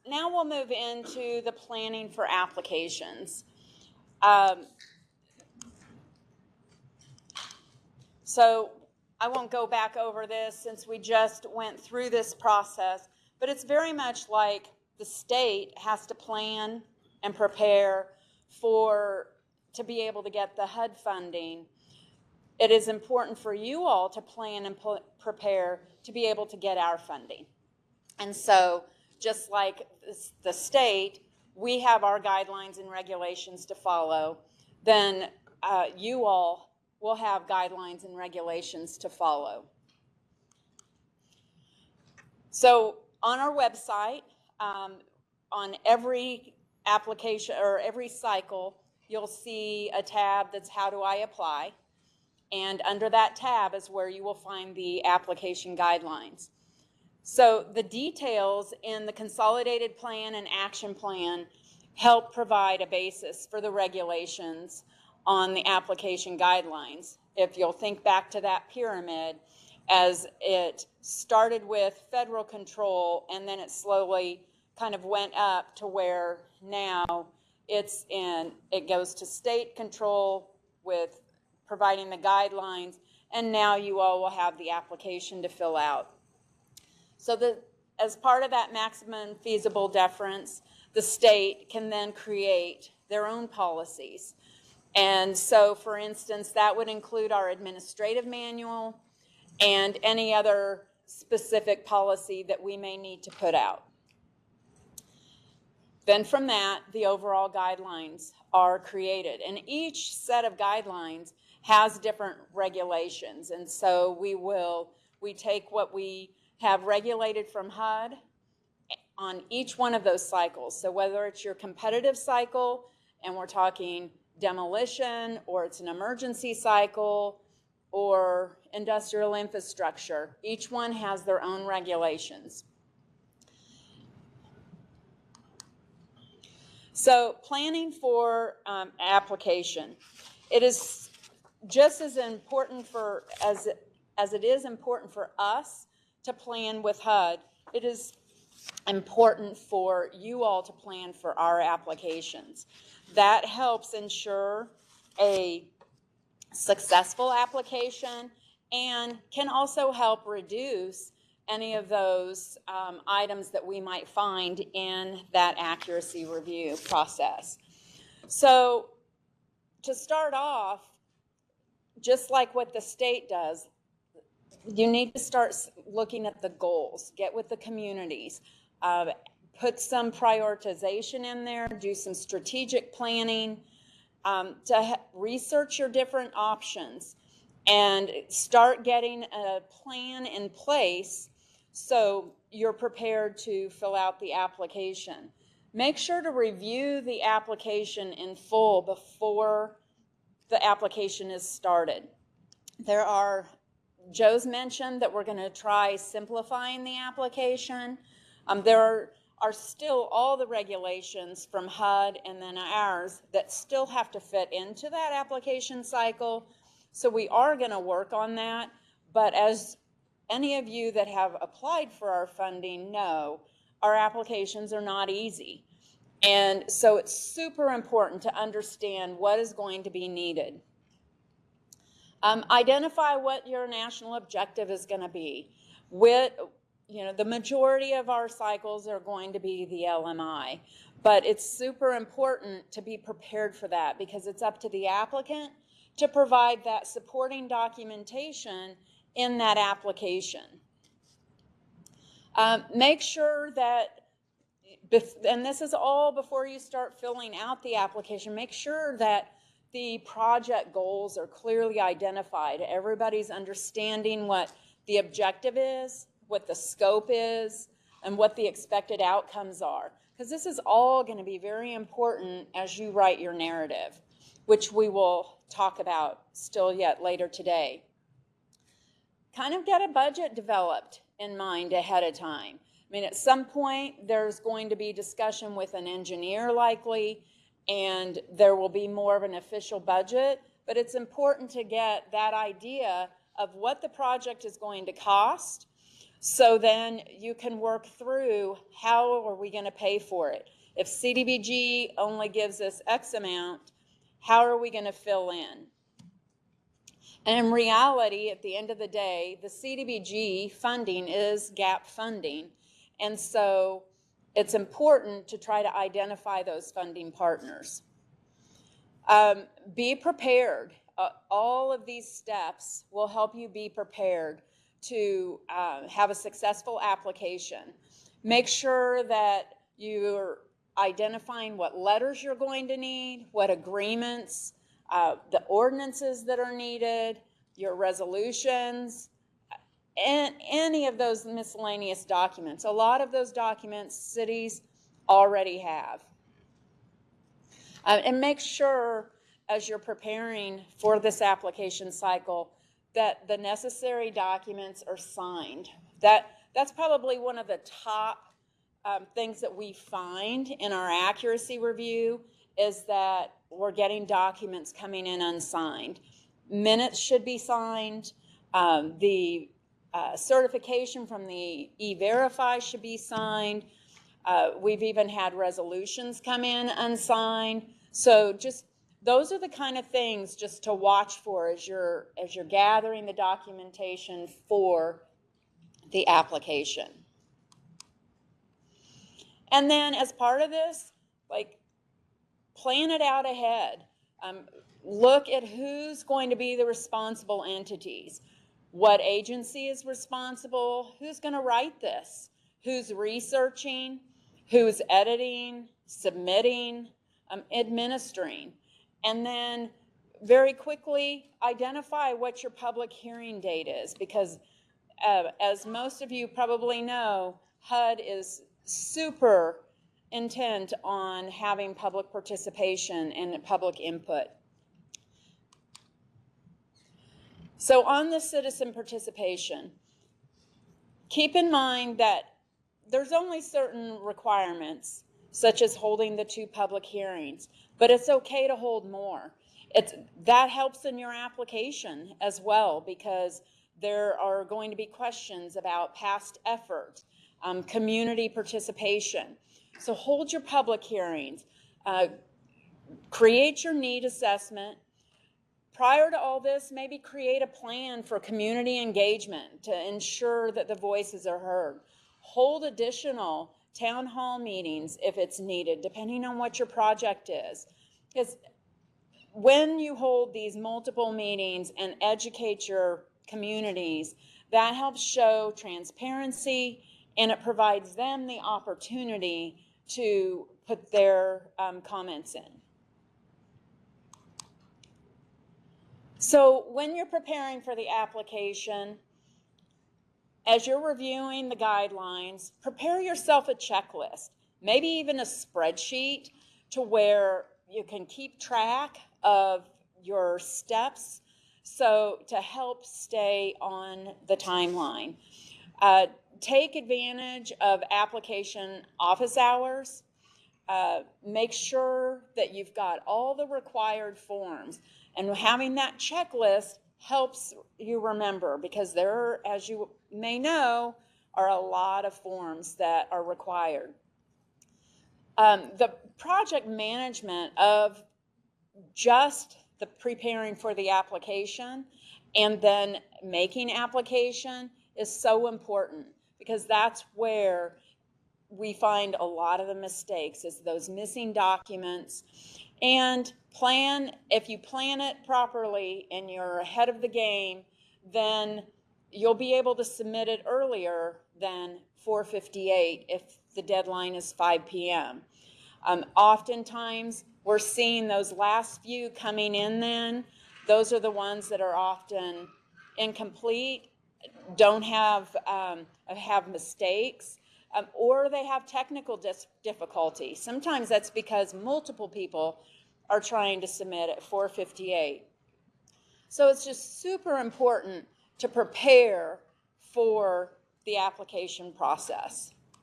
now we'll move into the planning for applications. So I won't go back over this since we just went through this process, but it's very much like the state has to plan and prepare to be able to get the HUD funding. It is important for you all to plan and prepare to be able to get our funding. And so just like the state, we have our guidelines and regulations to follow, then you all will have guidelines and regulations to follow. So on our website, on every application or every cycle, you'll see a tab that's how do I apply? And under that tab is where you will find the application guidelines. So the details in the consolidated plan and action plan help provide a basis for the regulations on the application guidelines. If you'll think back to that pyramid, as it started with federal control and then it slowly kind of went up to where now it goes to state control with providing the guidelines, and now you all will have the application to fill out. So as part of that maximum feasible deference, the state can then create their own policies. And so, for instance, that would include our administrative manual and any other specific policy that we may need to put out. Then from that, the overall guidelines are created. And each set of guidelines has different regulations. And so we take what we have regulated from HUD on each one of those cycles. So whether it's your competitive cycle, and we're talking demolition, or it's an emergency cycle, or industrial infrastructure, each one has their own regulations. So planning for application. It is just as important as it is important for us to plan with HUD, it is important for you all to plan for our applications. That helps ensure a successful application and can also help reduce any of those items that we might find in that accuracy review process. So to start off, just like what the state does, you need to start looking at the goals, get with the communities, put some prioritization in there, do some strategic planning, to research your different options and start getting a plan in place so you're prepared to fill out the application. Make sure to review the application in full before the application is started. Joe's mentioned that we're going to try simplifying the application. There are still all the regulations from HUD and then ours that still have to fit into that application cycle. So we are going to work on that. But as any of you that have applied for our funding know, our applications are not easy. And so it's super important to understand what is going to be needed. Identify what your national objective is going to be. The majority of our cycles are going to be the LMI, but it's super important to be prepared for that because it's up to the applicant to provide that supporting documentation in that application. Make sure that, and this is all before you start filling out the application, make sure that the project goals are clearly identified. Everybody's understanding what the objective is, what the scope is, and what the expected outcomes are. Because this is all going to be very important as you write your narrative, which we will talk about still yet later today. Kind of get a budget developed in mind ahead of time. I mean, at some point, there's going to be discussion with an engineer likely, and there will be more of an official budget, but it's important to get that idea of what the project is going to cost, So then you can work through, how are we going to pay for it? If CDBG only gives us X amount, how are we going to fill in? And in reality, at the end of the day, the CDBG funding is gap funding. And so it's important to try to identify those funding partners. Be prepared. All of these steps will help you be prepared to have a successful application. Make sure that you're identifying what letters you're going to need, what agreements, the ordinances that are needed, your resolutions, and any of those miscellaneous documents. A lot of those documents cities already have. And make sure, as you're preparing for this application cycle, that the necessary documents are signed. That's probably one of the top things that we find in our accuracy review, is that we're getting documents coming in unsigned. Minutes should be signed. The certification from the E-Verify should be signed. We've even had resolutions come in unsigned. So just those are the kind of things just to watch for as you're gathering the documentation for the application. And then as part of this, like, plan it out ahead. Look at who's going to be the responsible entities. What agency is responsible? Who's going to write this? Who's researching? Who's editing, submitting, administering? And then very quickly identify what your public hearing date is, because as most of you probably know, HUD is super intent on having public participation and public input. So on the citizen participation, keep in mind that there's only certain requirements, such as holding the 2 public hearings, but it's okay to hold more. That helps in your application as well, because there are going to be questions about past effort, community participation. So hold your public hearings, create your need assessment. Prior to all this, maybe create a plan for community engagement to ensure that the voices are heard. Hold additional town hall meetings if it's needed, depending on what your project is. Because when you hold these multiple meetings and educate your communities, that helps show transparency, and it provides them the opportunity to put their comments in. So when you're preparing for the application, as you're reviewing the guidelines, prepare yourself a checklist, maybe even a spreadsheet, to where you can keep track of your steps, so to help stay on the timeline. Take advantage of application office hours. Make sure that you've got all the required forms. And having that checklist helps you remember, because there, as you may know, are a lot of forms that are required. The project management of just the preparing for the application and then making application is so important, because that's where we find a lot of the mistakes, is those missing documents. And if you plan it properly and you're ahead of the game, then you'll be able to submit it earlier than 4:58 if the deadline is 5 p.m. Oftentimes, we're seeing those last few coming in then. Those are the ones that are often incomplete, don't have mistakes, or they have technical difficulty. Sometimes that's because multiple people are trying to submit at 4:58. So it's just super important to prepare for the application process.